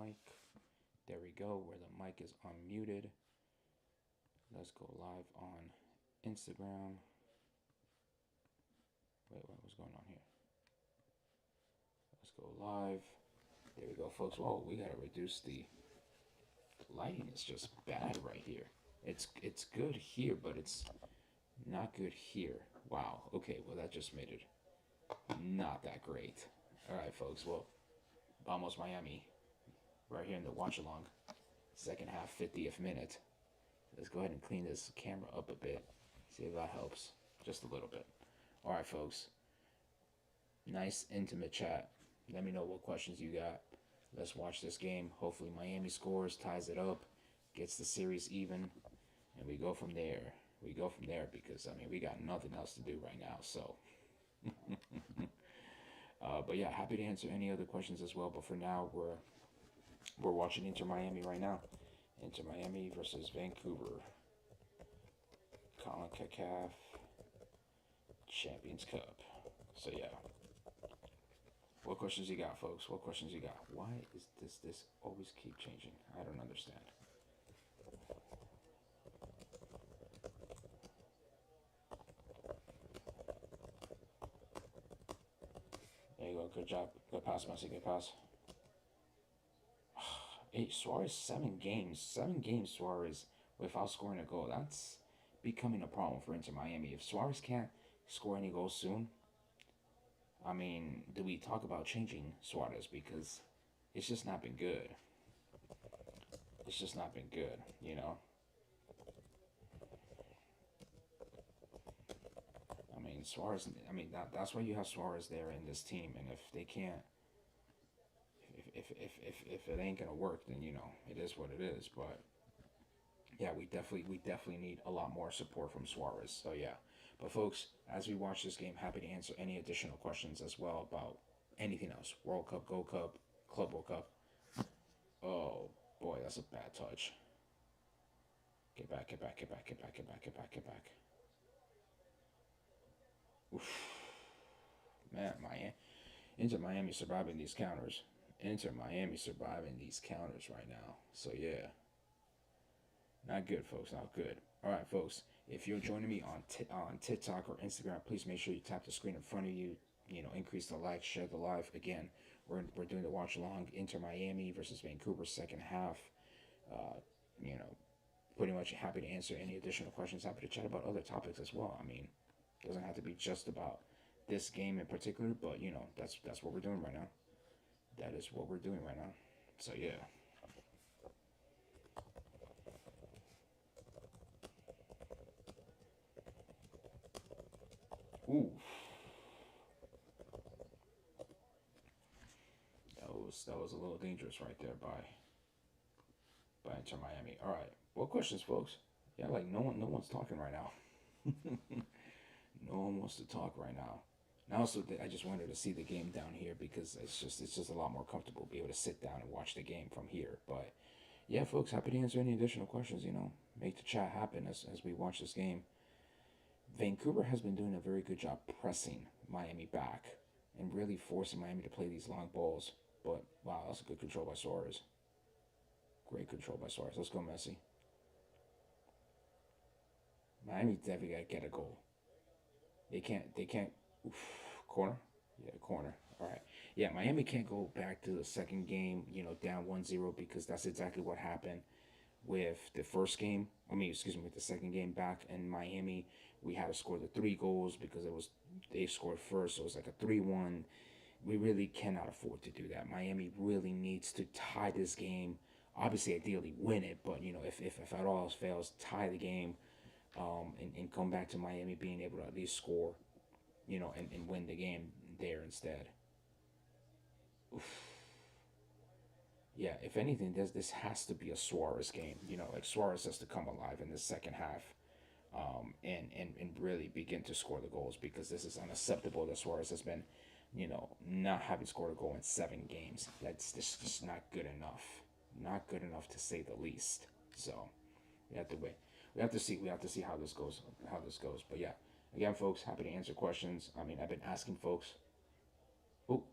mic. There we go, where the mic is unmuted. Let's go live on Instagram. What's going on here? Let's go live. There we go, folks. Whoa, we gotta reduce the lighting. Is just bad right here. It's good here, but it's not good here. Wow. Okay, well that just made it not that great. All right, folks. Well, Vamos Miami, right here in the watch along, second half, 50th minute. Let's go ahead and clean this camera up a bit. See if that helps, just a little bit. All right, folks. Nice intimate chat. Let me know what questions you got. Let's watch this game. Hopefully Miami scores, ties it up, gets the series even, and we go from there. We go from there because I mean we got nothing else to do right now. So, but yeah, happy to answer any other questions as well. But for now, we're watching Inter Miami right now. Inter Miami versus Vancouver. CONCACAF Champions Cup. So yeah. What questions you got, folks? What questions you got? Why is this always keep changing? I don't understand. There you go. Good job. Good pass, Messi. Good pass. Hey, Suarez, 7 games. 7 games, Suarez, without scoring a goal. That's becoming a problem for Inter Miami. If Suarez can't score any goals soon, I mean, do we talk about changing Suarez? Because it's just not been good. It's just not been good, you know? I mean, Suarez, I mean, that's why you have Suarez there in this team. And if they can't, if it ain't going to work, then, you know, it is what it is. But yeah, we definitely need a lot more support from Suarez. So yeah. But folks, as we watch this game, happy to answer any additional questions as well about anything else. World Cup, Gold Cup, Club World Cup. Oh boy, that's a bad touch. Get back, get back, get back, get back, get back, get back, get back. Oof. Man, Miami. Inter Miami surviving these counters. Inter Miami surviving these counters right now. So yeah, not good, folks. Not good. All right, folks. If you're joining me on TikTok or Instagram, please make sure you tap the screen in front of you. You know, increase the like, share the live. Again, we're doing the watch along. Inter Miami versus Vancouver second half. Uh, you know, pretty much happy to answer any additional questions. Happy to chat about other topics as well. I mean, it doesn't have to be just about this game in particular, but you know, that's what we're doing right now. That is what we're doing right now. So yeah. Ooh, that was a little dangerous right there by Inter Miami. All right, what questions, folks? Yeah, like no one's talking right now. No one wants to talk right now. And also, I just wanted to see the game down here because it's just a lot more comfortable to be able to sit down and watch the game from here. But yeah, folks, happy to answer any additional questions. You know, make the chat happen as we watch this game. Vancouver has been doing a very good job pressing Miami back and really forcing Miami to play these long balls. But wow, that's a good control by Suarez. Great control by Suarez. Let's go, Messi. Miami definitely got to get a goal. They can't. They can't. Oof, corner. Yeah, corner. All right. Yeah, Miami can't go back to the second game. You know, down 1-0 because that's exactly what happened with the first game. I mean, excuse me, with the second game back in Miami. We had to score the 3 goals because it was they scored first, so it was like a 3-1. We really cannot afford to do that. Miami really needs to tie this game. Obviously, ideally win it, but you know, if at all else fails, tie the game, and come back to Miami being able to at least score, you know, and win the game there instead. Oof. Yeah, if anything, this has to be a Suarez game. You know, like Suarez has to come alive in the second half, and really begin to score the goals because this is unacceptable that Suarez has been, you know, not having scored a goal in 7 games. That's just not good enough. Not good enough to say the least. So we have to wait. We have to see. We have to see how this goes. How this goes. But yeah, again, folks, happy to answer questions. I mean, I've been asking folks. Oh,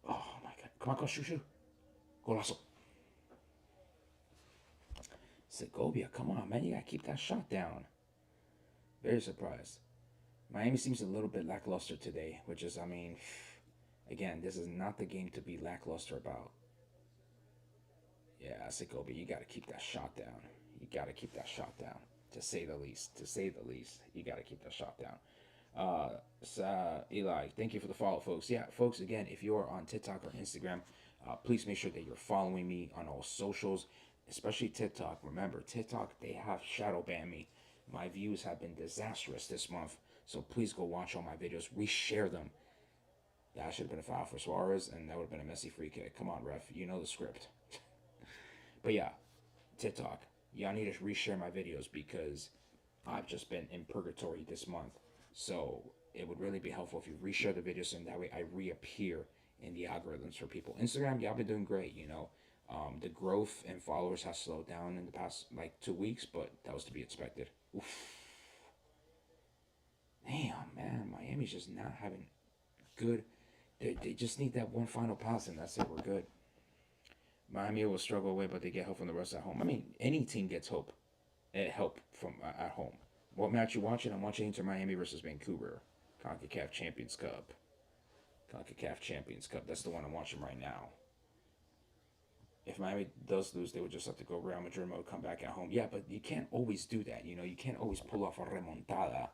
oh my God! Come on, go shoot, shoot. Golazo. Segovia, come on, man. You got to keep that shot down. Very surprised. Miami seems a little bit lackluster today, which is, I mean, again, this is not the game to be lackluster about. Yeah, Segovia, you got to keep that shot down. You got to keep that shot down, to say the least. To say the least, you got to keep that shot down. Eli, thank you for the follow, folks. Yeah, folks, again, if you're on TikTok or Instagram, please make sure that you're following me on all socials, especially TikTok. Remember, TikTok, they have shadow banned me. My views have been disastrous this month, so please go watch all my videos, reshare them. Yeah, I should have been a foul for Suarez, and that would have been a messy free kick. Come on, ref, you know the script. But yeah, TikTok, y'all need to reshare my videos because I've just been in purgatory this month. So it would really be helpful if you reshare the videos and that way I reappear in the algorithms for people. Instagram, y'all been doing great, you know. The growth in followers has slowed down in the past like 2 weeks, but that was to be expected. Oof. Damn, man, Miami's just not having good. They just need that one final pass, and that's it. We're good. Miami will struggle away, but they get help from the rest at home. I mean, any team gets help from at home. What match you watching? I'm watching Inter Miami versus Vancouver, CONCACAF Champions Cup. CONCACAF Champions Cup. That's the one I'm watching right now. If Miami does lose, they would just have to go Real Madrid mode, come back at home. Yeah, but you can't always do that. You know, you can't always pull off a remontada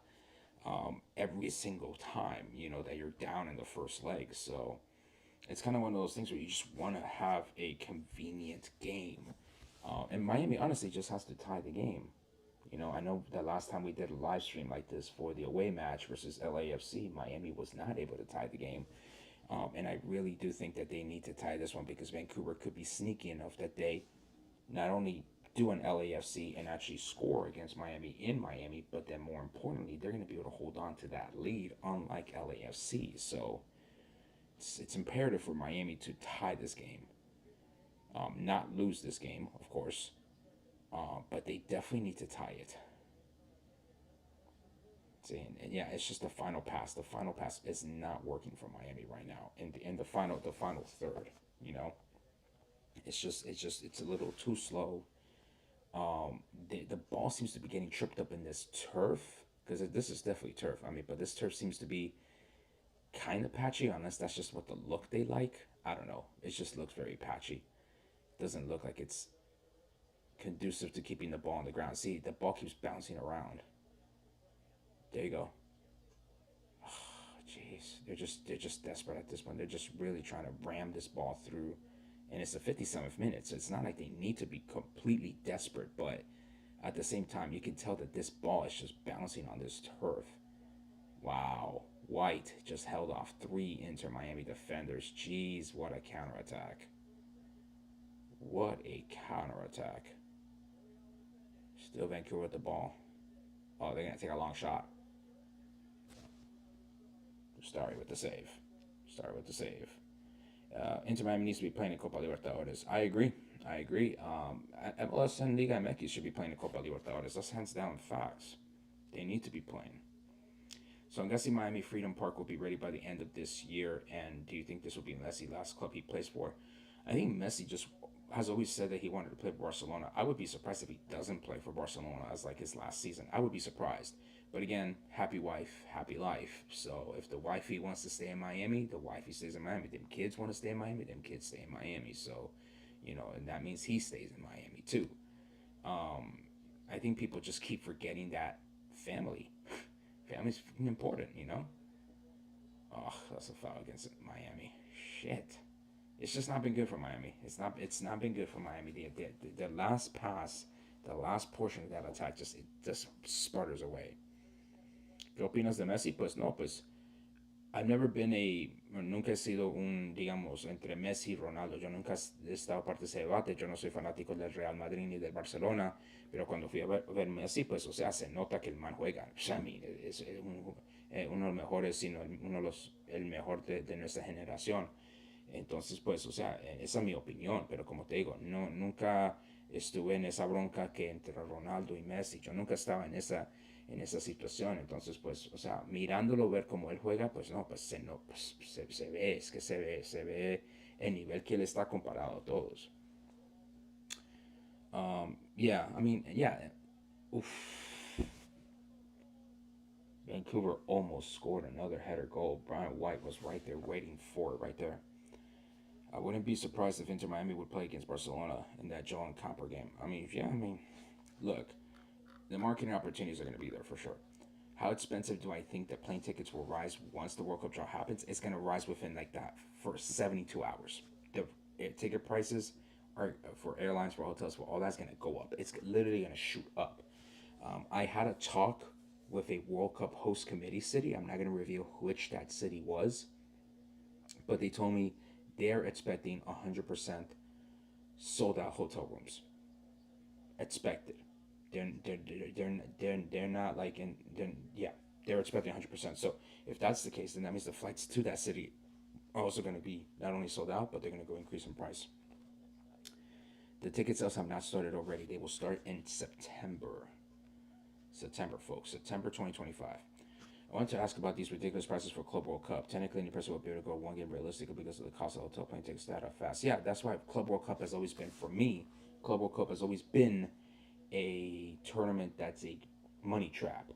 every single time. You know that you're down in the first leg. So it's kind of one of those things where you just want to have a convenient game. And Miami honestly just has to tie the game. You know, I know that last time we did a live stream like this for the away match versus LAFC, Miami was not able to tie the game. And I really do think that they need to tie this one because Vancouver could be sneaky enough that they not only do an LAFC and actually score against Miami in Miami, but then more importantly, they're going to be able to hold on to that lead, unlike LAFC. So it's imperative for Miami to tie this game, not lose this game, of course, but they definitely need to tie it. And yeah, it's just the final pass. The final pass is not working for Miami right now. In the final third, you know, it's a little too slow. The ball seems to be getting tripped up in this turf because this is definitely turf. I mean, but this turf seems to be kind of patchy, unless that's just what the look they like. I don't know. It just looks very patchy. Doesn't look like it's conducive to keeping the ball on the ground. See, the ball keeps bouncing around. There you go. Jeez, they're just desperate at this point. They're just really trying to ram this ball through, and it's the 57th minute, so it's not like they need to be completely desperate. But at the same time, you can tell that this ball is just bouncing on this turf. Wow, White just held off 3 Inter Miami defenders. Jeez, what a counterattack! What a counterattack! Still Vancouver with the ball. Oh, they're gonna take a long shot. Starry with the save. Starry with the save. Inter Miami needs to be playing in Copa Libertadores. I agree. I agree. MLS and Liga MX should be playing in Copa Libertadores. That's hands down facts. They need to be playing. So I'm guessing Miami Freedom Park will be ready by the end of this year. And do you think this will be Messi's last club he plays for? I think Messi just has always said that he wanted to play for Barcelona. I would be surprised if he doesn't play for Barcelona as like his last season. I would be surprised. But again, happy wife, happy life. So if the wifey wants to stay in Miami, the wifey stays in Miami. Them kids want to stay in Miami, them kids stay in Miami. So, you know, and that means he stays in Miami too. I think people just keep forgetting that family. Family's important, you know? Oh, that's a foul against Miami. Shit. It's just not been good for Miami. It's not been good for Miami. The last pass, the last portion of that attack just sputters away. ¿Qué opinas de Messi? Pues no, pues nunca he sido digamos, entre Messi y Ronaldo. Yo nunca he estado parte de ese debate. Yo no soy fanático del Real Madrid ni del Barcelona. Pero cuando fui a ver Messi, pues, o sea, se nota que el man juega. O sea, es uno de los mejores, sino el mejor de nuestra generación. Entonces, pues, o sea, esa es mi opinión. Pero como te digo, no, nunca estuve en esa bronca que entre Ronaldo y Messi. Yo nunca estaba en esa situación. Entonces, pues, o sea, mirándolo, ver cómo él juega, pues no, pues se ve, es que se ve el nivel que él está comparado a todos. Yeah, I mean, yeah. Oof. Vancouver almost scored another header goal. Brian White was right there waiting for it right there. I wouldn't be surprised if Inter Miami would play against Barcelona in that Joan Copper game. I mean, yeah, I mean, look, the marketing opportunities are going to be there for sure. How expensive do I think that plane tickets will rise once the World Cup draw happens? It's going to rise within like that for 72 hours. The ticket prices are for airlines, for hotels, for all that's going to go up. It's literally going to shoot up. I had a talk with a World Cup host committee city. I'm not going to reveal which that city was, but they told me they're expecting 100% sold out hotel rooms. Expected. They're not like in yeah, they're expecting 100%. So if that's the case, then that means the flights to that city are also going to be not only sold out, but they're going to go increase in price. The ticket sales have not started already. They will start in September. September, folks. September 2025. I wanted to ask about these ridiculous prices for Club World Cup. Technically, any person will be able to go one game realistically because of the cost of hotel plane tickets that are fast. Yeah, that's why Club World Cup has always been, for me, Club World Cup has always been a tournament that's a money trap.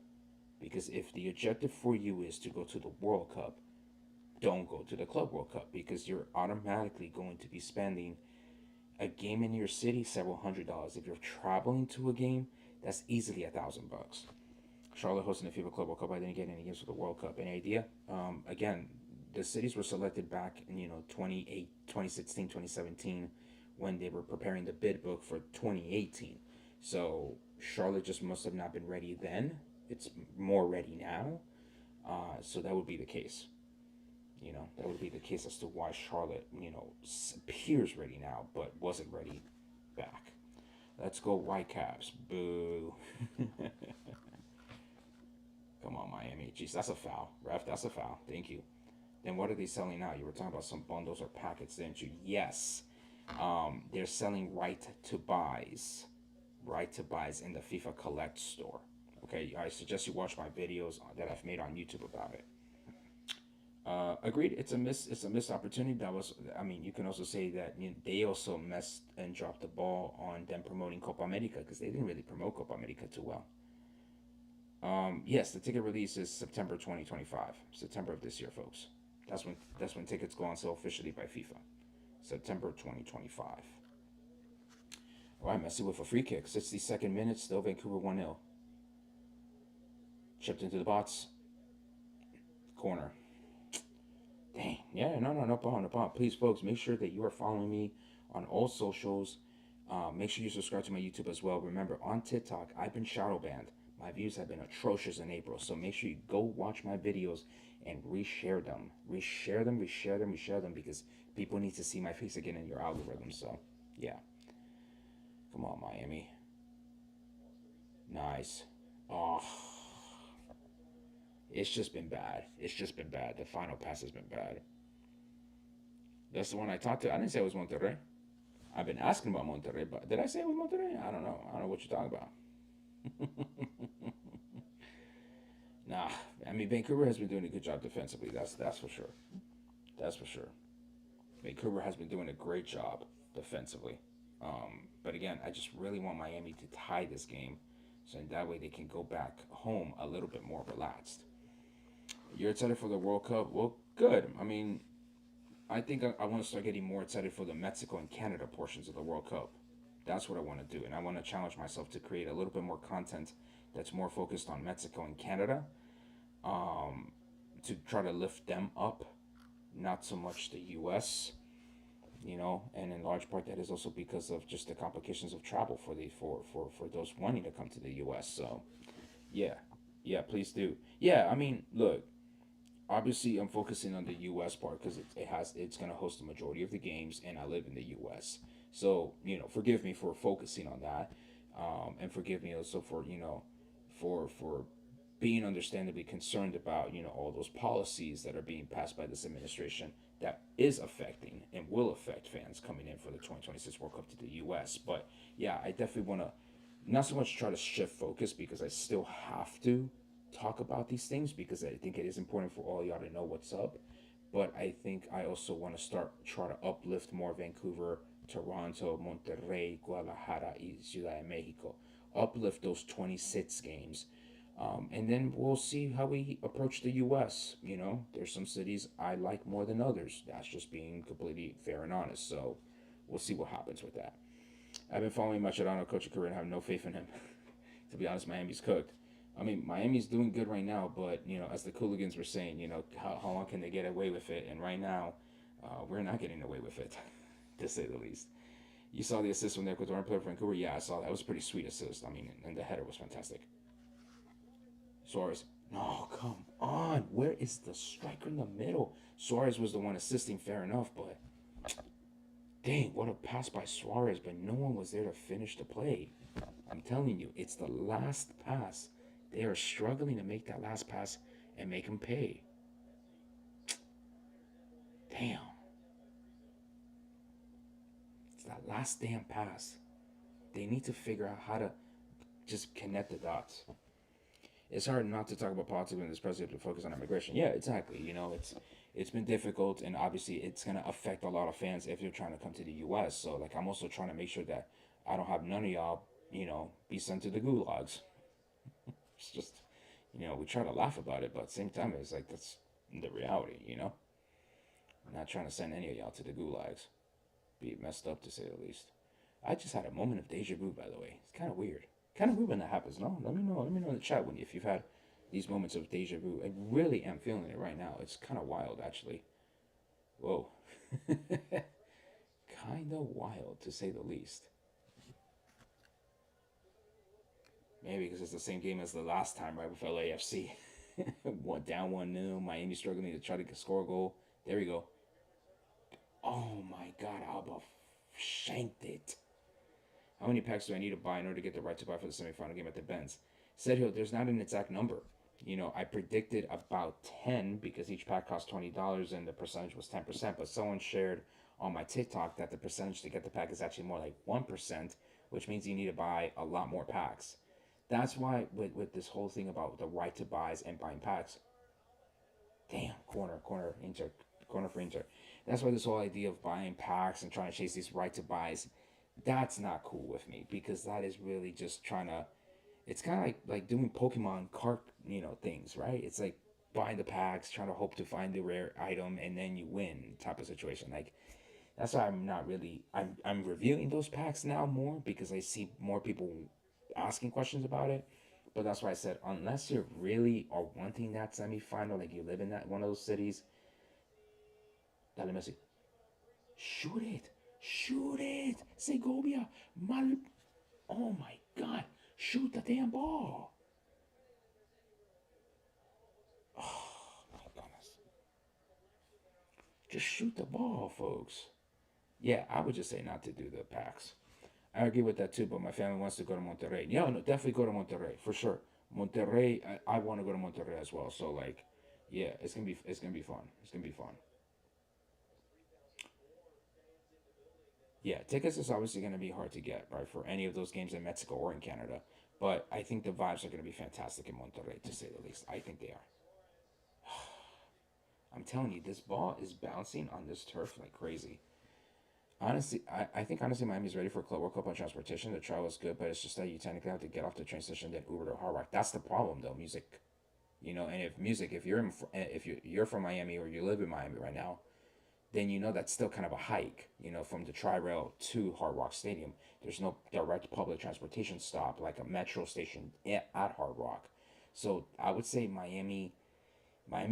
Because if the objective for you is to go to the World Cup, don't go to the Club World Cup because you're automatically going to be spending a game in your city several $100s. If you're traveling to a game, that's easily $1,000. Charlotte hosting the FIBA Club World Cup. I didn't get any games for the World Cup. Any idea? Again, the cities were selected back in 2016, 2017 when they were preparing the bid book for 2018. So Charlotte just must have not been ready then. It's more ready now. So that would be the case. That would be the case as to why Charlotte, appears ready now, but wasn't ready back. Let's go Whitecaps. Boo. Come on, Miami. Jeez, that's a foul. Ref, that's a foul. Thank you. Then what are they selling now? You were talking about some bundles or packets, didn't you? Yes. They're selling right to buys in the FIFA Collect store. Okay, I suggest you watch my videos that I've made on YouTube about it. Agreed. It's a missed opportunity. That was. I mean, you can also say that they also messed and dropped the ball on them promoting Copa America because they didn't really promote Copa America too well. Yes, the ticket release is September 2025. September of this year, folks. That's when tickets go on sale officially by FIFA. September 2025. All right, Messi with a free kick. 62nd minute, still Vancouver 1-0. Chipped into the box. Corner. Dang. Yeah, no problem, no problem. Please, folks, make sure that you are following me on all socials. Make sure you subscribe to my YouTube as well. Remember, on TikTok, I've been shadow banned. My views have been atrocious in April. So make sure you go watch my videos and reshare them. Reshare them because people need to see my face again in your algorithm. So, yeah. Come on, Miami. Nice. Oh, it's just been bad. It's just been bad. The final pass has been bad. That's the one I talked to. I didn't say it was Monterrey. I've been asking about Monterrey, but did I say it was Monterrey? I don't know. I don't know what you're talking about. Nah, I mean Vancouver has been doing a good job defensively. That's for sure. That's for sure. Vancouver has been doing a great job defensively. But again, I just really want Miami to tie this game, so in that way they can go back home a little bit more relaxed. You're excited for the World Cup? Well, good. I mean, I think I want to start getting more excited for the Mexico and Canada portions of the World Cup. That's what I want to do, and I want to challenge myself to create a little bit more content that's more focused on Mexico and Canada, um, to try to lift them up, not so much the U.S. And in large part that is also because of just the complications of travel for those wanting to come to the U.S. So yeah, yeah, please do. Yeah, I mean, look, obviously I'm focusing on the U.S. part because it's gonna host the majority of the games, and I live in the U.S. So forgive me for focusing on that, and forgive me also for for being understandably concerned about all those policies that are being passed by this administration that is affecting and will affect fans coming in for the 2026 World Cup to the U.S. But yeah, I definitely want to not so much try to shift focus because I still have to talk about these things because I think it is important for all y'all to know what's up. but I think I also want to start try to uplift more Vancouver, Toronto, Monterrey, Guadalajara, y Ciudad de Mexico. Uplift those 26 games. And then we'll see how we approach the U.S. You know, there's some cities I like more than others. That's just being completely fair and honest. So we'll see what happens with that. I've been following Mascherano, coach career, and have no faith in him. To be honest, Miami's cooked. I mean, Miami's doing good right now, but you know, as the Cooligans were saying, you know, how long can they get away with it? And right now, we're not getting away with it, to say the least. You saw the assist from the Ecuadorian player for Vancouver. Yeah, I saw that. It was a pretty sweet assist. I mean, and the header was fantastic. Suarez. No, come on. Where is the striker in the middle? Suarez was the one assisting, fair enough, but dang, what a pass by Suarez, but no one was there to finish the play. I'm telling you, it's the last pass. They are struggling to make that last pass and make him pay. Damn. It's that last damn pass. They need to figure out how to just connect the dots. It's hard not to talk about politics when this president to focus on immigration. Yeah, exactly. You know, it's been difficult, and obviously it's gonna affect a lot of fans if they're trying to come to the U.S. So like, I'm also trying to make sure that I don't have none of y'all, you know, be sent to the gulags. It's just, you know, we try to laugh about it, but at the same time, it's like that's the reality. You know, I'm not trying to send any of y'all to the gulags. Be messed up to say the least. I just had a moment of deja vu, by the way. It's kind of weird. Kind of weird when that happens. No, let me know. Let me know in the chat when if you've had these moments of deja vu. I really am feeling it right now. It's kind of wild, actually. Whoa, kind of wild to say the least. Maybe because it's the same game as the last time, right, with LAFC. One down 1-0. Miami struggling to try to score a goal. There we go. Oh my God, Alba shanked it. How many packs do I need to buy in order to get the right to buy for the semifinal game at the Benz? Sergio, there's not an exact number. You know, I predicted about 10 because each pack cost $20 and the percentage was 10%. But someone shared on my TikTok that the percentage to get the pack is actually more like 1%, which means you need to buy a lot more packs. That's why with this whole thing about the right to buys and buying packs, damn, Inter, corner for Inter. That's why this whole idea of buying packs and trying to chase these right to buys, that's not cool with me because that is really just trying to. It's kind of like doing Pokemon cart, you know, things, right? It's like buying the packs, trying to hope to find the rare item, and then you win type of situation. Like that's why I'm not really. I'm reviewing those packs now more because I see more people asking questions about it. But that's why I said unless you really are wanting that semifinal, like you live in that one of those cities, dale Messi, shoot it, shoot it, Segovia, mal. Oh my God, shoot the damn ball. Oh my goodness, just shoot the ball, folks. Yeah, I would just say not to do the packs. I agree with that too, but my family wants to go to Monterrey. Yeah, no, definitely go to Monterrey for sure. Monterrey, I want to go to Monterrey as well. So like, yeah, it's gonna be fun. It's gonna be fun. Yeah, tickets is obviously gonna be hard to get, right, for any of those games in Mexico or in Canada. But I think the vibes are gonna be fantastic in Monterrey, to say the least. I think they are. I'm telling you, this ball is bouncing on this turf like crazy. Honestly, I think honestly Miami's ready for Club World Cup on transportation. The travel is good, but it's just that you technically have to get off the train station then Uber to Hard Rock. That's the problem though, music. You know, and if music, if you're in, if you're from Miami or you live in Miami right now, then you know that's still kind of a hike. You know, from the Tri Rail to Hard Rock Stadium, there's no direct public transportation stop like a metro station at Hard Rock. So I would say Miami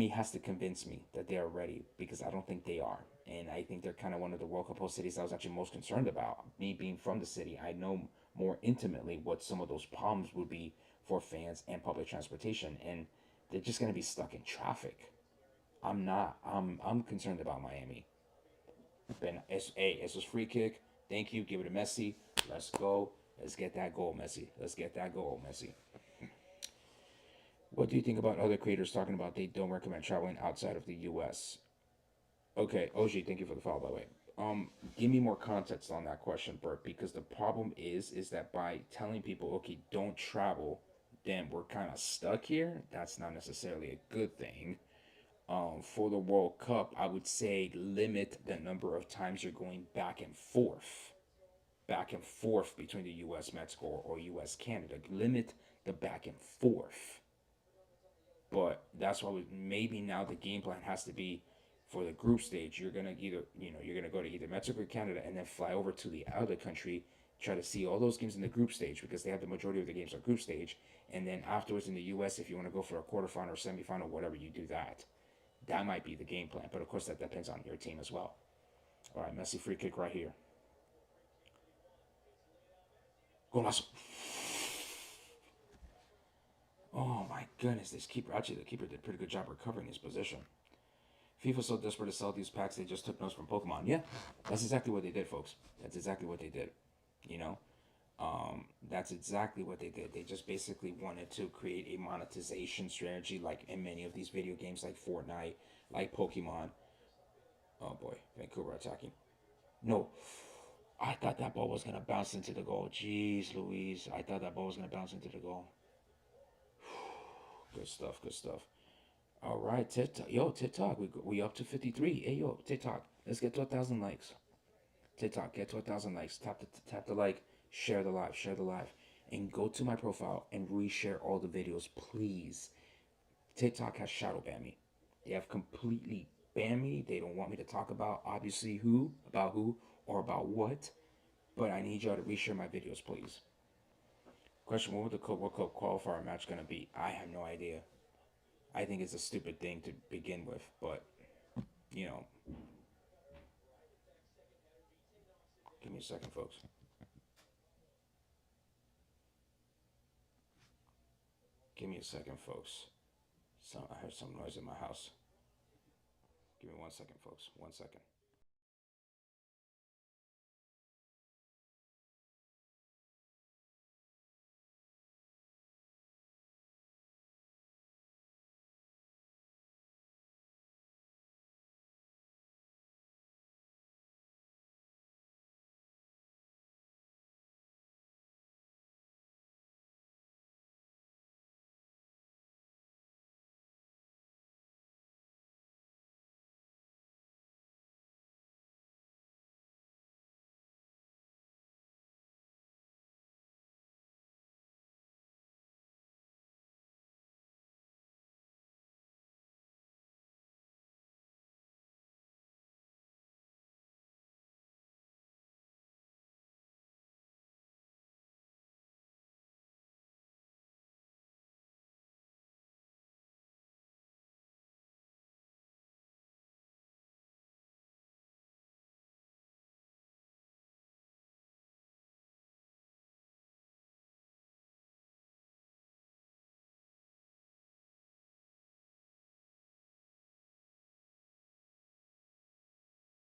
has to convince me that they are ready because I don't think they are. And I think they're kind of one of the World Cup host cities I was actually most concerned about. Me being from the city, I know more intimately what some of those problems would be for fans and public transportation. And they're just going to be stuck in traffic. I'm not. I'm concerned about Miami. Ben, it's a free kick. Thank you. Give it to Messi. Let's go. Let's get that goal, Messi. Let's get that goal, Messi. What do you think about other creators talking about they don't recommend traveling outside of the U.S.? Okay, OG, thank you for the follow, by the way. Give me more context on that question, Bert, because the problem is that by telling people, okay, don't travel, then we're kind of stuck here. That's not necessarily a good thing. For the World Cup, I would say limit the number of times you're going back and forth between the U.S. Mexico or U.S. Canada. Limit the back and forth. But that's why maybe now the game plan has to be for the group stage. You're gonna either you're gonna go to either Mexico or Canada and then fly over to the other country, try to see all those games in the group stage because they have the majority of the games on group stage. And then afterwards in the U.S., if you want to go for a quarterfinal or semifinal, whatever, you do that. That might be the game plan, but of course that depends on your team as well. All right, Messi free kick right here. Golazo. Oh my goodness, this keeper, actually the keeper did a pretty good job recovering his position. FIFA's so desperate to sell these packs, they just took notes from Pokemon. Yeah, that's exactly what they did, folks. That's exactly what they did. You know, that's exactly what they did. They just basically wanted to create a monetization strategy, like in many of these video games, like Fortnite, like Pokemon. Oh boy, Vancouver attacking. No, I thought that ball was gonna bounce into the goal. Jeez, Louise, I thought that ball was gonna bounce into the goal. Good stuff. Good stuff. All right, TikTok. Yo, TikTok. We up to 53. Hey, yo, TikTok. Let's get to 1,000 likes. TikTok, get to 1,000 likes. Tap the like. Share the live. Share the live. And go to my profile and reshare all the videos, please. TikTok has shadow banned me. They have completely banned me. They don't want me to talk about obviously who, or about what. But I need y'all to reshare my videos, please. Question: what would the World Cup qualifier match gonna be? I have no idea. I think it's a stupid thing to begin with, but you know, give me a second, folks. Give me a second, folks. I heard some noise in my house. Give me 1 second, folks. 1 second.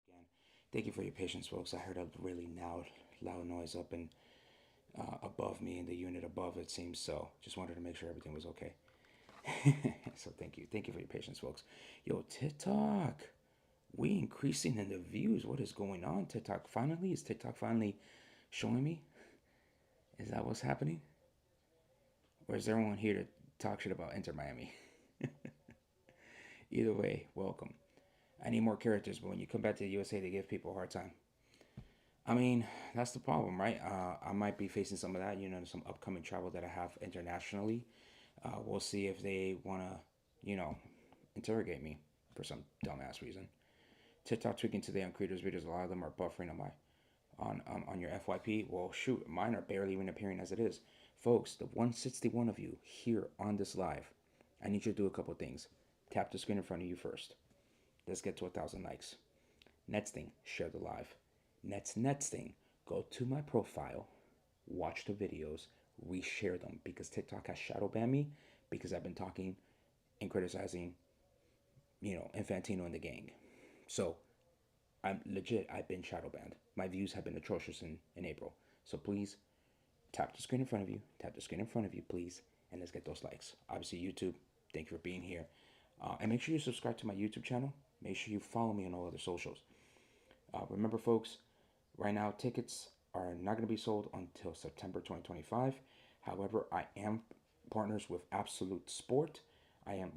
Again, thank you for your patience, folks. I heard a really loud noise up and above me in the unit above. It seems so. Just wanted to make sure everything was okay. So thank you for your patience, folks. Yo, TikTok, we increasing in the views. What is going on? TikTok finally is TikTok finally showing me? Is that what's happening? Or is everyone here to talk shit about Inter Miami? Either way, welcome. I need more characters, but when you come back to the USA, they give people a hard time. I mean, that's the problem, right? I might be facing some of that, some upcoming travel that I have internationally. We'll see if they want to, you know, interrogate me for some dumbass reason. TikTok tweaking today on creators' videos. A lot of them are buffering on your FYP. Well, shoot, mine are barely even appearing as it is. Folks, the 161 of you here on this live, I need you to do a couple things. Tap the screen in front of you first. Let's get to 1,000 likes. Next thing, share the live. Next thing, go to my profile, watch the videos, reshare them because TikTok has shadow banned me because I've been talking and criticizing, Infantino and the gang. So I'm legit. I've been shadow banned. My views have been atrocious in April. So please tap the screen in front of you. Tap the screen in front of you, please, and let's get those likes. Obviously, YouTube. Thank you for being here, and make sure you subscribe to my YouTube channel. Make sure you follow me on all other socials. Remember, folks, right now tickets are not going to be sold until September 2025. However, I am partners with Absolute Sport.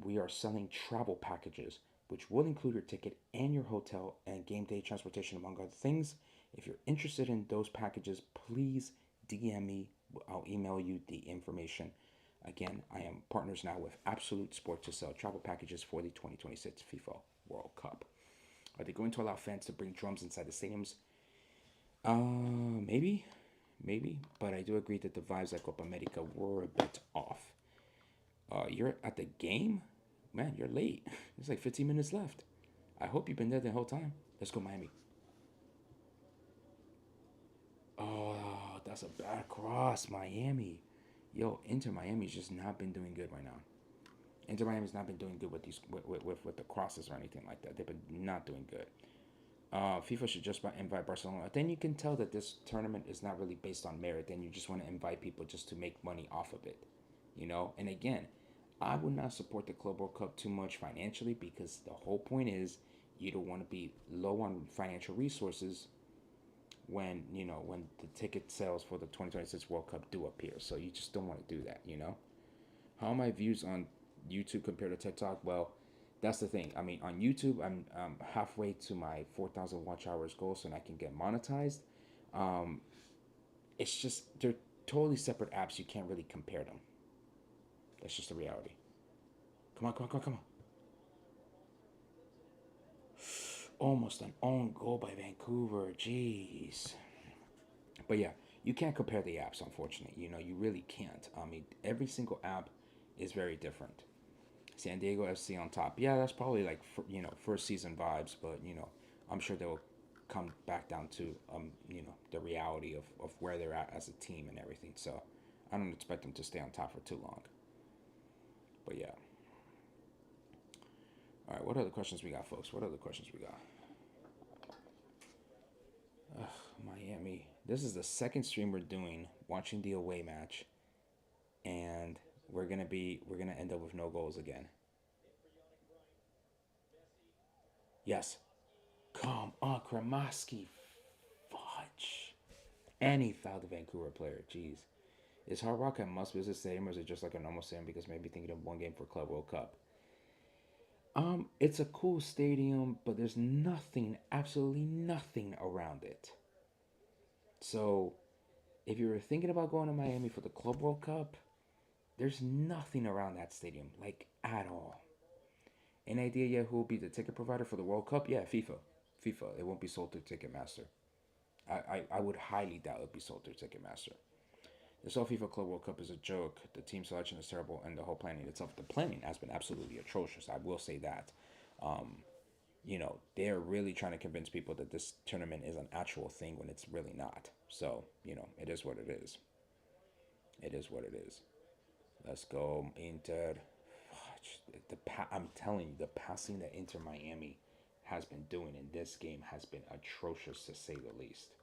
We are selling travel packages which will include your ticket and your hotel and game day transportation, among other things. If you're interested in those packages, please DM me. I'll email you the information. Again, I am partners now with Absolute Sport to sell travel packages for the 2026 FIFA World Cup. Are they going to allow fans to bring drums inside the stadiums? Maybe, maybe. But I do agree that the vibes at Copa America were a bit off. You're at the game? Man, you're late. There's like 15 minutes left. I hope you've been there the whole time. Let's go, Miami. Oh, that's a bad cross, Miami. Yo, Inter Miami's just not been doing good right now. Inter Miami's not been doing good with these with the crosses or anything like that. They've been not doing good. FIFA should just invite Barcelona. Then you can tell that this tournament is not really based on merit. Then you just want to invite people just to make money off of it, you know. And again, I would not support the Club World Cup too much financially because the whole point is you don't want to be low on financial resources when when the ticket sales for the 2026 World Cup do appear. So you just don't want to do that, you know. How are my views on YouTube compared to TikTok? Well, that's the thing. I mean, on YouTube, I'm halfway to my 4,000 watch hours goal, so I can get monetized. Um, it's just they're totally separate apps. You can't really compare them. That's just the reality. Come on, come on, come on, come on. Almost an own goal by Vancouver. Jeez. But yeah, you can't compare the apps, unfortunately. You know, you really can't. I mean, every single app is very different. San Diego FC on top. Yeah, that's probably like first season vibes, but I'm sure they'll come back down to the reality of where they're at as a team and everything. So I don't expect them to stay on top for too long. But yeah. All right, what other questions we got, folks? What other questions we got? Ugh, Miami. This is the second stream we're doing watching the away match, and we're gonna end up with no goals again. Yes, come on, Kramaski. Fudge. And he fouled the Vancouver player. Jeez. Is Hard Rock a must visit stadium or is it just like a normal stadium because maybe thinking of one game for Club World Cup? It's a cool stadium, but there's nothing, absolutely nothing around it. So if you were thinking about going to Miami for the Club World Cup, there's nothing around that stadium, like at all. Any idea yet who will be the ticket provider for the World Cup? Yeah, FIFA. FIFA. It won't be sold through Ticketmaster. I would highly doubt it'll be sold through Ticketmaster. This whole FIFA Club World Cup is a joke. The team selection is terrible, and the whole planning itself, the planning has been absolutely atrocious. I will say that. Um, they're really trying to convince people that this tournament is an actual thing when it's really not. So, it is what it is. It is what it is. Let's go, Inter. I'm telling you, the passing that Inter Miami has been doing in this game has been atrocious to say the least.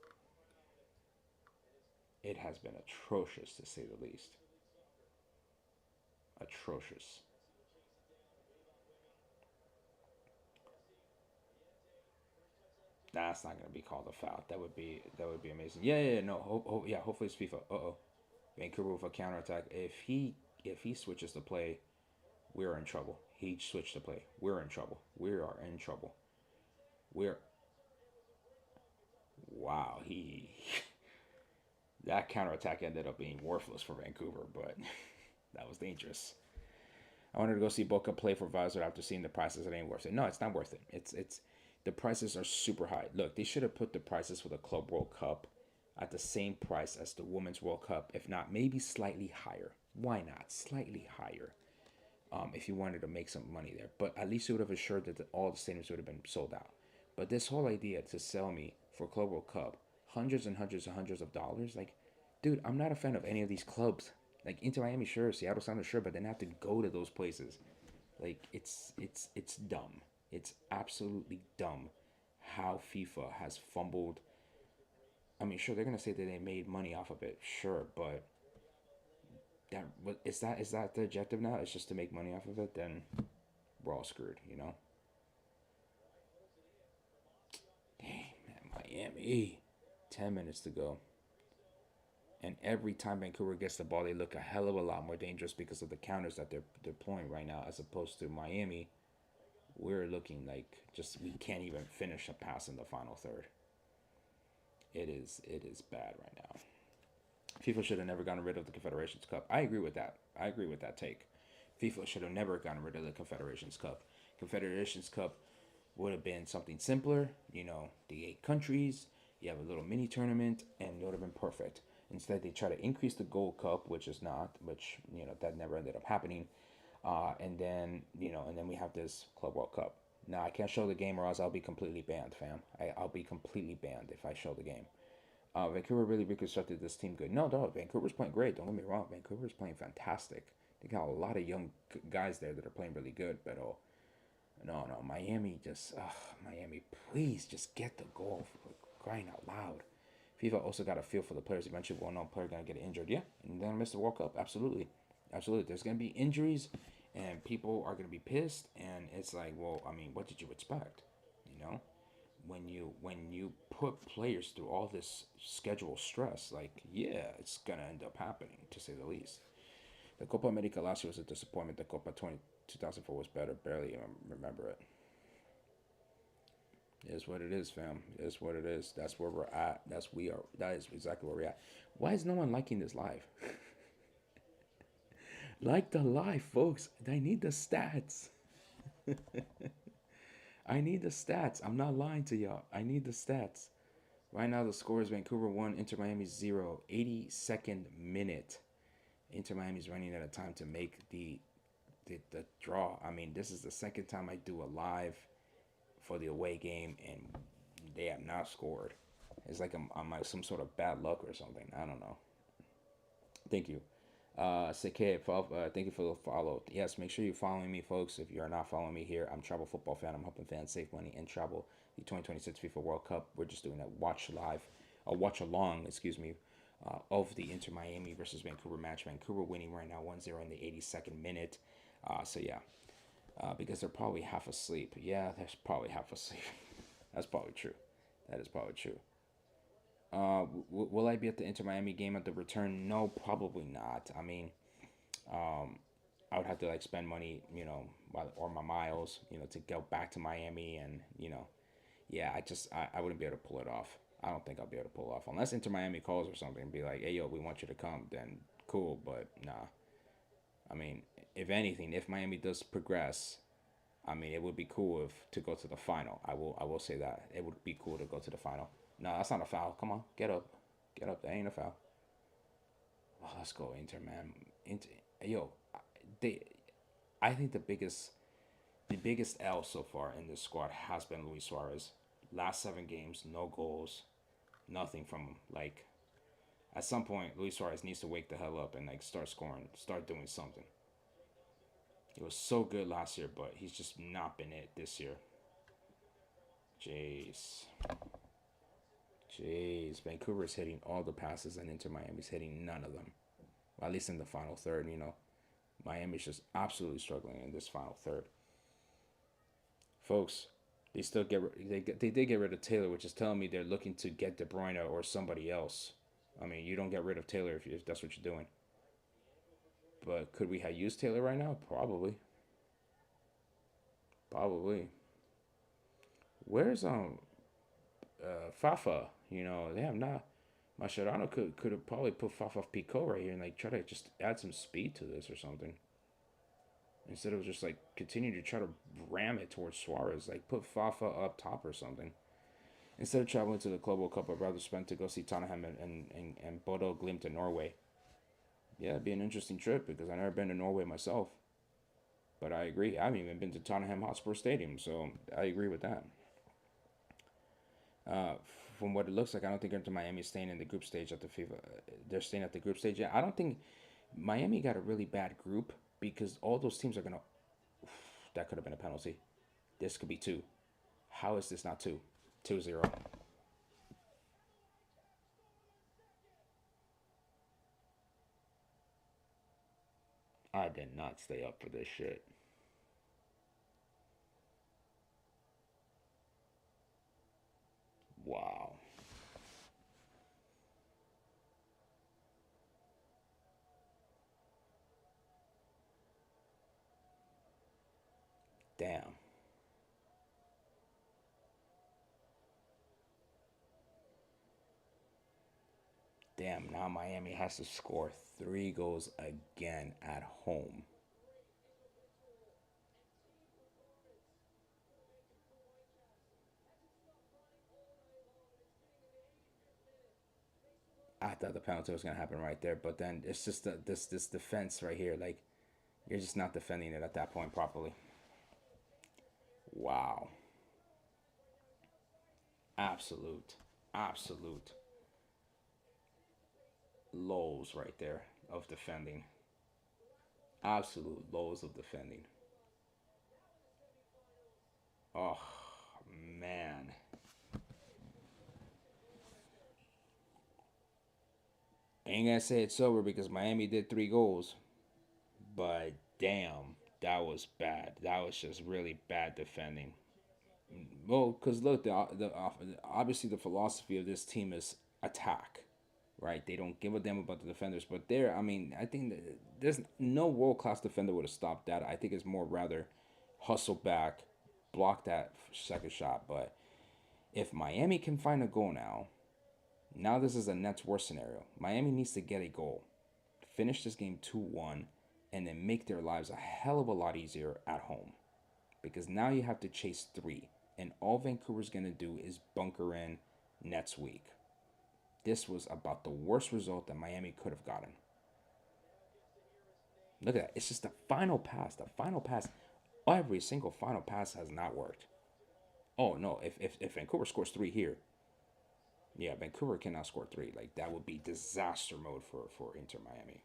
It has been atrocious to say the least. Atrocious. That's not gonna be called a foul. That would be amazing. Yeah, yeah, yeah, no. Yeah, hopefully it's FIFA. Uh-oh. Vancouver with a counterattack. If he switches the play, we're in trouble. He switched the play. We're in trouble. We are in trouble. We're wow. He that counterattack ended up being worthless for Vancouver, but that was dangerous. I wanted to go see Boca play for Vizor after seeing the prices. It ain't worth it. No, it's not worth it. It's the prices are super high. Look, they should have put the prices for the Club World Cup at the same price as the Women's World Cup, if not maybe slightly higher. Why not? Slightly higher. If you wanted to make some money there, but at least it would have assured that all the stadiums would have been sold out. But this whole idea to sell me for Club World Cup hundreds and hundreds and hundreds of dollars, like, dude, I'm not a fan of any of these clubs. Like Inter Miami, sure, Seattle Sounders, sure, but then I have to go to those places. Like it's dumb. It's absolutely dumb how FIFA has fumbled. I mean, sure, they're gonna say that they made money off of it, sure, but is that the objective now? It's just to make money off of it. Then we're all screwed, you know. Dang man, Miami. 10 minutes to go. And every time Vancouver gets the ball, they look a hell of a lot more dangerous because of the counters that they're deploying right now, as opposed to Miami. we're looking like just we can't even finish a pass in the final third. It is bad right now. FIFA should have never gotten rid of the Confederations Cup. I agree with that. I agree with that take. FIFA should have never gotten rid of the Confederations Cup. Confederations Cup would have been something simpler. The 8 countries. You have a little mini tournament, and it would have been perfect. Instead, they try to increase the Gold Cup, which is not, which that never ended up happening. And then we have this Club World Cup. Now I can't show the game, or else I'll be completely banned, fam. I'll be completely banned if I show the game. Vancouver really reconstructed this team good. No, no, Vancouver's playing great. Don't get me wrong. Vancouver's playing fantastic. They got a lot of young guys there that are playing really good. But no, no, Miami just, Miami, please just get the goal for crying out loud. FIFA also got a feel for the players. Eventually, one known player gonna get injured. Yeah, and then miss the World Cup. Absolutely, absolutely. There's gonna be injuries, and people are gonna be pissed. And it's like, well, I mean, what did you expect? You know, when you put players through all this schedule stress, like yeah, it's gonna end up happening to say the least. The Copa America last year was a disappointment. The Copa 2004 was better. Barely even remember it. It is what it is, fam. It is what it is. That's where we're at. That's we are. That is exactly where we're at. Why is no one liking this live? Like the live, folks. I need the stats. I need the stats. I'm not lying to y'all. I need the stats. Right now, the score is Vancouver 1, Inter Miami 0. 82nd minute. Inter Miami's running out of time to make the draw. I mean, this is the second time I do a live for the away game, and they have not scored. It's like I'm like some sort of bad luck or something. I don't know. Thank you. Seke, thank you for the follow. Yes, make sure you're following me, folks. If you're not following me here, I'm Travel Football Fan. I'm helping fans save money and travel the 2026 FIFA World Cup. We're just doing a watch live, a watch along, excuse me, of the Inter Miami versus Vancouver match. Vancouver winning right now 1-0 in the 82nd minute. So yeah, because they're probably half asleep. Yeah, they're probably half asleep. That's probably true. That is probably true. Will I be at the Inter Miami game at the return? No, probably not. I mean, um, I would have to like spend money, or my miles, to go back to Miami, and yeah, I wouldn't be able to pull it off. I don't think I'll be able to pull it off unless Inter Miami calls or something and be like, "Hey, yo, we want you to come." Then cool, but nah. I mean, if anything, if Miami does progress, I mean, it would be cool if to go to the final. I will say that it would be cool to go to the final. No, that's not a foul. Come on, get up, get up. That ain't a foul. Oh, let's go Inter, man. Inter, yo, they. I think the biggest L so far in this squad has been Luis Suarez. Last 7 games, no goals, nothing from him. Like at some point, Luis Suarez needs to wake the hell up and like start scoring, start doing something. He was so good last year, but he's just not been it this year. Jeez. Jeez. Vancouver's hitting all the passes and Inter Miami's hitting none of them. Well, at least in the final third, Miami's just absolutely struggling in this final third. Folks, they still they did get rid of Taylor, which is telling me they're looking to get De Bruyne or somebody else. I mean, you don't get rid of Taylor if that's what you're doing. But could we have used Taylor right now? Probably. Probably. Where's Fafa? They have not. Mascherano could have probably put Fafa Pico right here and like try to just add some speed to this or something. Instead of just like continue to try to ram it towards Suarez, like put Fafa up top or something. Instead of traveling to the Club World Cup, I'd rather spend to go see Tottenham and Bodo Glimt in Norway. Yeah, it'd be an interesting trip because I've never been to Norway myself. But I agree. I haven't even been to Tottenham Hotspur Stadium, so I agree with that. Uh, from what it looks like, I don't think Inter Miami is staying in the group stage at the FIFA. They're staying at the group stage. Yeah, I don't think Miami got a really bad group because all those teams are gonna. That could have been a penalty. This could be two. How is this not two? 2-0. I did not stay up for this shit. Wow. Damn. Damn, now Miami has to score 3 goals again at home. I thought the penalty was gonna happen right there, but then it's just this defense right here. Like you're just not defending it at that point properly. Wow, absolute, absolute lows right there of defending. Absolute lows of defending. Oh man, ain't gonna say it's over because Miami did 3 goals, but damn, that was bad. That was just really bad defending. Well, because look, the obviously the philosophy of this team is attack, right? They don't give a damn about the defenders, but there, I mean, I think that there's no world class defender would have stopped that. I think it's more rather hustle back, block that second shot. But if Miami can find a goal now this is a Nets worst scenario. Miami needs to get a goal, finish this game 2-1, and then make their lives a hell of a lot easier at home because now you have to chase 3. And all Vancouver's going to do is bunker in next week. This was about the worst result that Miami could have gotten. Look at that. It's just the final pass. The final pass. Every single final pass has not worked. Oh, no. If Vancouver scores 3 here, yeah, Vancouver cannot score 3. Like, that would be disaster mode for Inter Miami.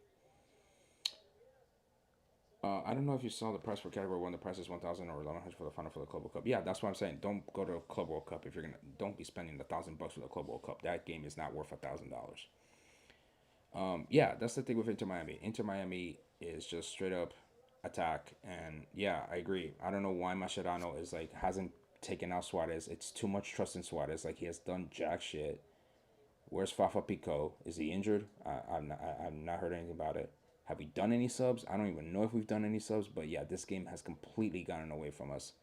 I don't know if you saw the price for category one. The price is 1,000 or 1,100 for the final for the Club World Cup. Yeah, that's what I'm saying. Don't go to Club World Cup if you're gonna. Don't be spending $1,000 for the Club World Cup. That game is not worth $1,000. Yeah, that's the thing with Inter Miami. Inter Miami is just straight up attack, and yeah, I agree. I don't know why Mascherano is like hasn't taken out Suarez. It's too much trust in Suarez. Like he has done jack shit. Where's Fafa Pico? Is he injured? I've not heard anything about it. Have we done any subs? I don't even know if we've done any subs, but yeah, this game has completely gotten away from us.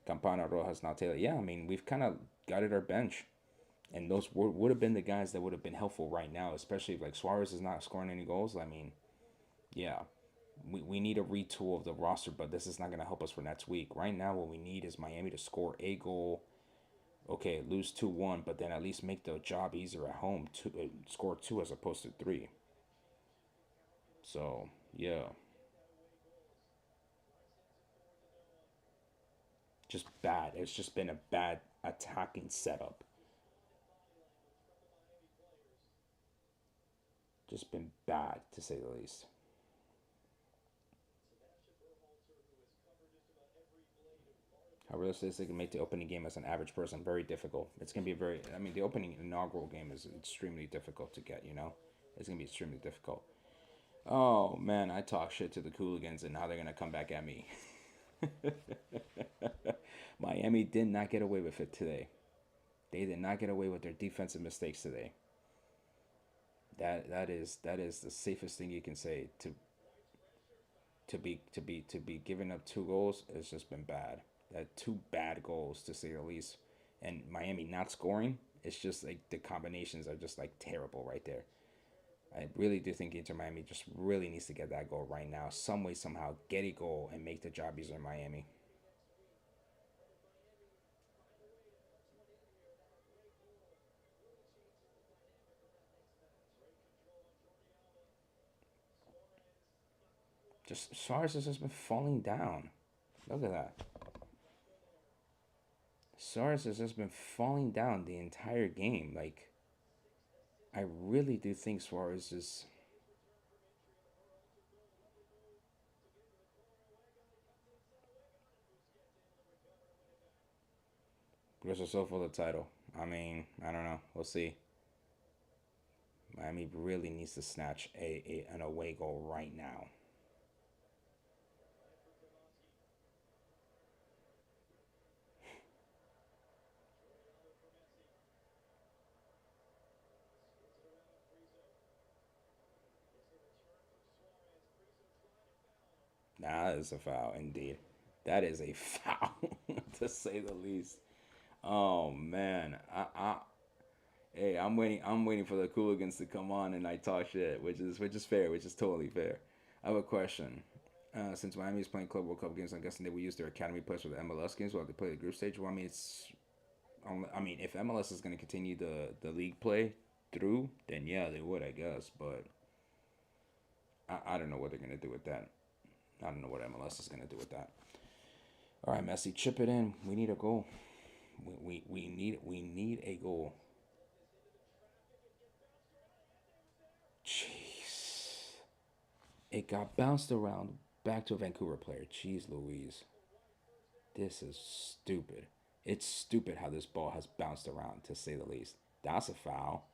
Campana, Rojas, now Taylor. Yeah, I mean, we've kind of guided our bench. And those would have been the guys that would have been helpful right now, especially if like Suarez is not scoring any goals. I mean, yeah, we need a retool of the roster, but this is not going to help us for next week. Right now, what we need is Miami to score a goal. Okay, lose 2-1, but then at least make the job easier at home to score 2 as opposed to 3. So, yeah, just bad. It's just been a bad attacking setup. Just been bad, to say the least. How realistic they can make the opening game as an average person very difficult. It's gonna be very. I mean, the opening inaugural game is extremely difficult to get. It's gonna be extremely difficult. Oh man, I talk shit to the Cooligans, and now they're gonna come back at me. Miami did not get away with it today. They did not get away with their defensive mistakes today. That is the safest thing you can say to be giving up 2 goals. It's just been bad. That 2 bad goals to say the least, and Miami not scoring. It's just like the combinations are just like terrible right there. I really do think Inter Miami just really needs to get that goal right now, some way somehow get a goal and make the job easier in Miami. Just Suarez has just been falling down. Look at that. Suarez has just been falling down the entire game. Like I really do think Suarez is goes so for the title. I mean, I don't know. We'll see. Miami really needs to snatch an away goal right now. Nah, that is a foul indeed. That is a foul to say the least. Oh man, Hey, I'm waiting. I'm waiting for the Cooligans to come on and I talk shit, which is fair, which is totally fair. I have a question. Since Miami is playing Club World Cup games, I'm guessing they will use their academy players for the MLS games while they play the group stage. Well, I mean, I mean, if MLS is going to continue the league play through, then yeah, they would, I guess. But I don't know what they're going to do with that. I don't know what MLS is going to do with that. All right, Messi, chip it in. We need a goal. We need a goal. Jeez. It got bounced around back to a Vancouver player. Jeez Louise. This is stupid. It's stupid how this ball has bounced around, to say the least. That's a foul.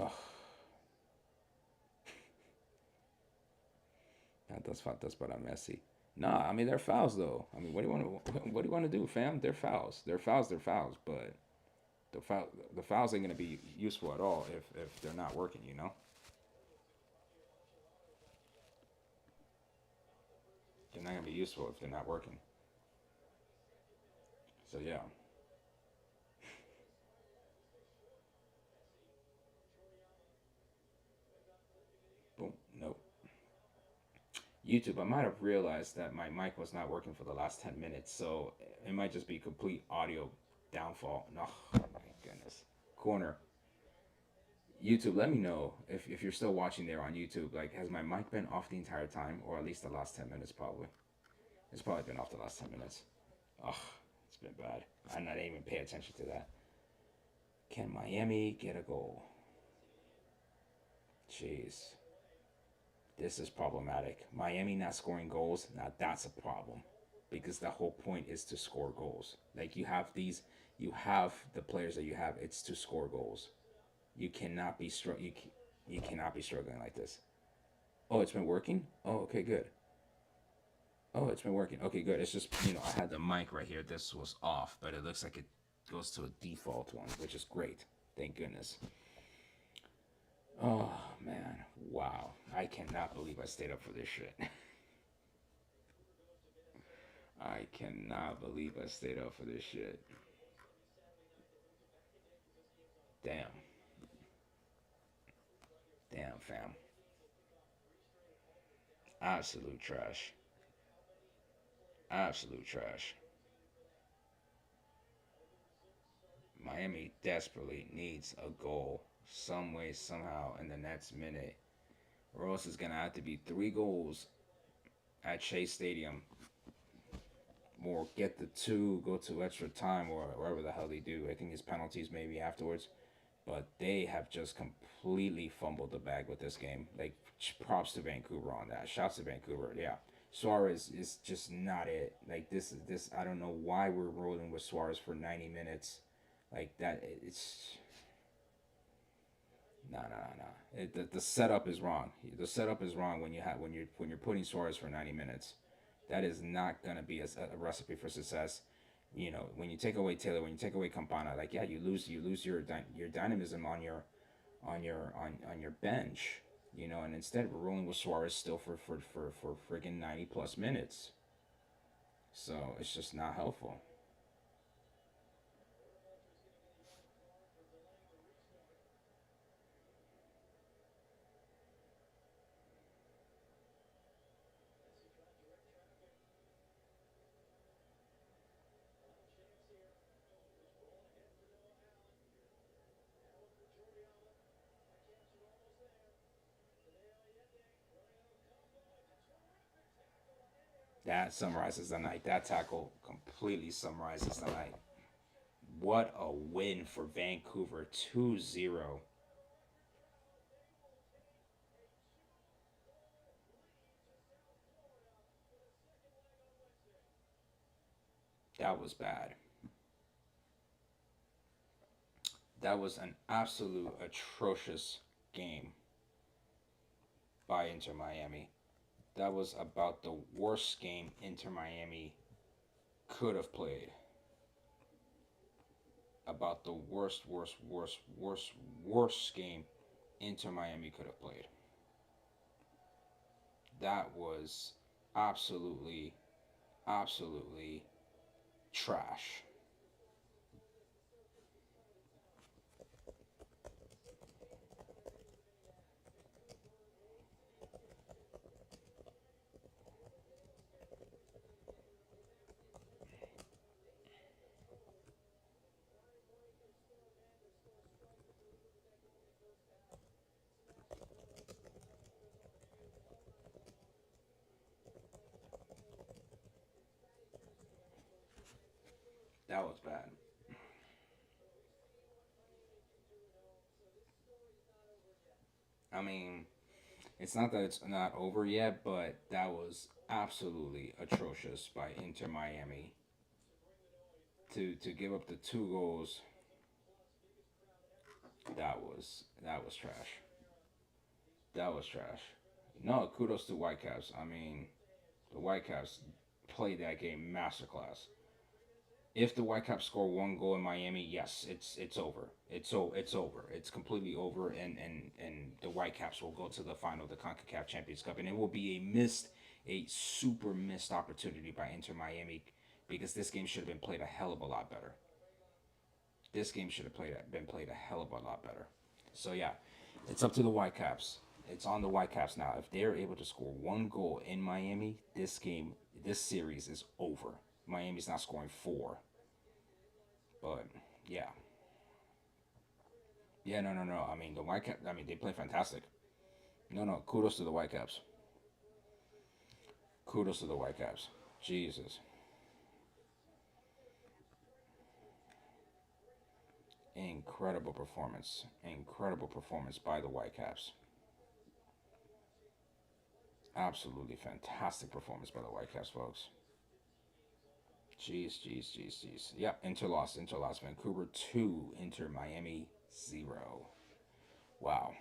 Ugh, that's but I'm messy. Nah, I mean they're fouls though. I mean, what do you want to do, fam? They're fouls. They're fouls. They're fouls. But the fouls ain't gonna be useful at all if they're not working. You know, they're not gonna be useful if they're not working. So yeah, boom. Nope. YouTube, I might have realized that my mic was not working for the last 10 minutes, so it might just be complete audio downfall. No, oh my goodness. Corner. YouTube, let me know if you're still watching there on YouTube. Like, has my mic been off the entire time, or at least the last 10 minutes? Probably. It's probably been off the last 10 minutes. Ugh, it's been bad. I didn't even pay attention to that. Can Miami get a goal? Jeez, this is problematic. Miami not scoring goals. Now that's a problem, because the whole point is to score goals. Like you have the players that you have. It's to score goals. You cannot be you cannot be struggling like this. Oh, it's been working. Oh, okay, good. Oh, it's been working. Okay, good. It's just, I had the mic right here. This was off, but it looks like it goes to a default one, which is great. Thank goodness. Oh, man. Wow. I cannot believe I stayed up for this shit. I cannot believe I stayed up for this shit. Damn. Damn, fam. Absolute trash. Absolute trash. Miami desperately needs a goal some way, somehow, in the next minute, or else it's going to have to be 3 goals at Chase Stadium, or get the two, go to extra time, or wherever the hell they do. I think it's penalties maybe afterwards. But they have just completely fumbled the bag with this game. Like, props to Vancouver on that. Shouts to Vancouver. Yeah. Suarez is just not it. Like, this. I don't know why we're rolling with Suarez for 90 minutes. Like that. It's no. The setup is wrong. The setup is wrong when you're putting Suarez for 90 minutes. That is not gonna be a recipe for success. When you take away Taylor, when you take away Campana, like, yeah, you lose your dynamism on your bench. And instead we're rolling with Suarez still for friggin' 90 plus minutes. So it's just not helpful. That summarizes the night. That tackle completely summarizes the night. What a win for Vancouver, 2-0. That was bad. That was an absolute atrocious game by Inter Miami. That was about the worst game Inter Miami could have played. About the worst game Inter Miami could have played. That was absolutely, absolutely Trash. That was bad. I mean, it's not that it's not over yet, but that was absolutely atrocious by Inter Miami to give up the 2 goals. That was trash. That was trash. No, kudos to Whitecaps. I mean, the Whitecaps played that game masterclass. If the Whitecaps score 1 goal in Miami, yes, it's over. It's over. It's completely over, and the Whitecaps will go to the final of the Concacaf Champions Cup, and it will be a super missed opportunity by Inter Miami because this game should have been played a hell of a lot better. This game should have been played a hell of a lot better. So yeah, it's up to the Whitecaps. It's on the Whitecaps now. If they're able to score 1 goal in Miami, this series is over. Miami's not scoring four. But yeah, yeah, no, no, no. I mean, the Whitecaps. I mean, they play fantastic. No, no. Kudos to the Whitecaps. Kudos to the Whitecaps. Jesus, incredible performance. Incredible performance by the Whitecaps. Absolutely fantastic performance by the Whitecaps, folks. Jeez, jeez, jeez, jeez. Yep, Inter lost. Inter lost. Vancouver 2, Inter Miami 0. Wow.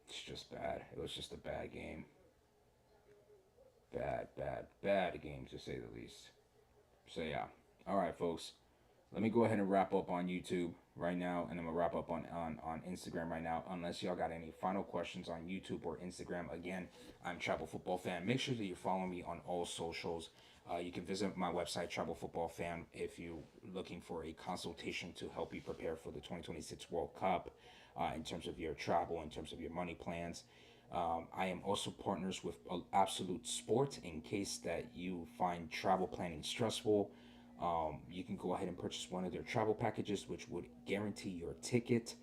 It's just bad. It was just a bad game. Bad, bad, bad game to say the least. So yeah. All right, folks. Let me go ahead and wrap up on YouTube right now, and I'm gonna wrap up on Instagram right now. Unless y'all got any final questions on YouTube or Instagram, again, I'm Travel Football Fan. Make sure that you follow me on all socials. You can visit my website, Travel Football Fan, if you're looking for a consultation to help you prepare for the 2026 World Cup, in terms of your travel, in terms of your money plans. I am also partners with Absolute Sport in case that you find travel planning stressful. You can go ahead and purchase one of their travel packages, which would guarantee your ticket,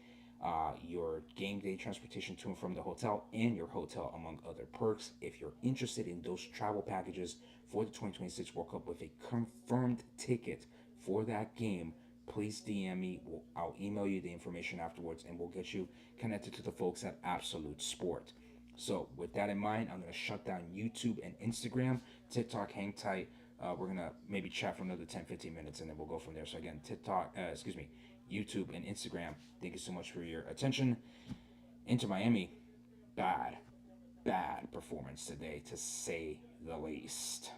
your game day transportation to and from the hotel, and your hotel, among other perks. If you're interested in those travel packages for the 2026 World Cup with a confirmed ticket for that game, please DM me. I'll email you the information afterwards, and we'll get you connected to the folks at Absolute Sport. So, with that in mind, I'm going to shut down YouTube and Instagram. TikTok, hang tight. We're going to maybe chat for another 10, 15 minutes, and then we'll go from there. So, again, YouTube and Instagram, thank you so much for your attention. Into Miami, bad, bad performance today, to say the least.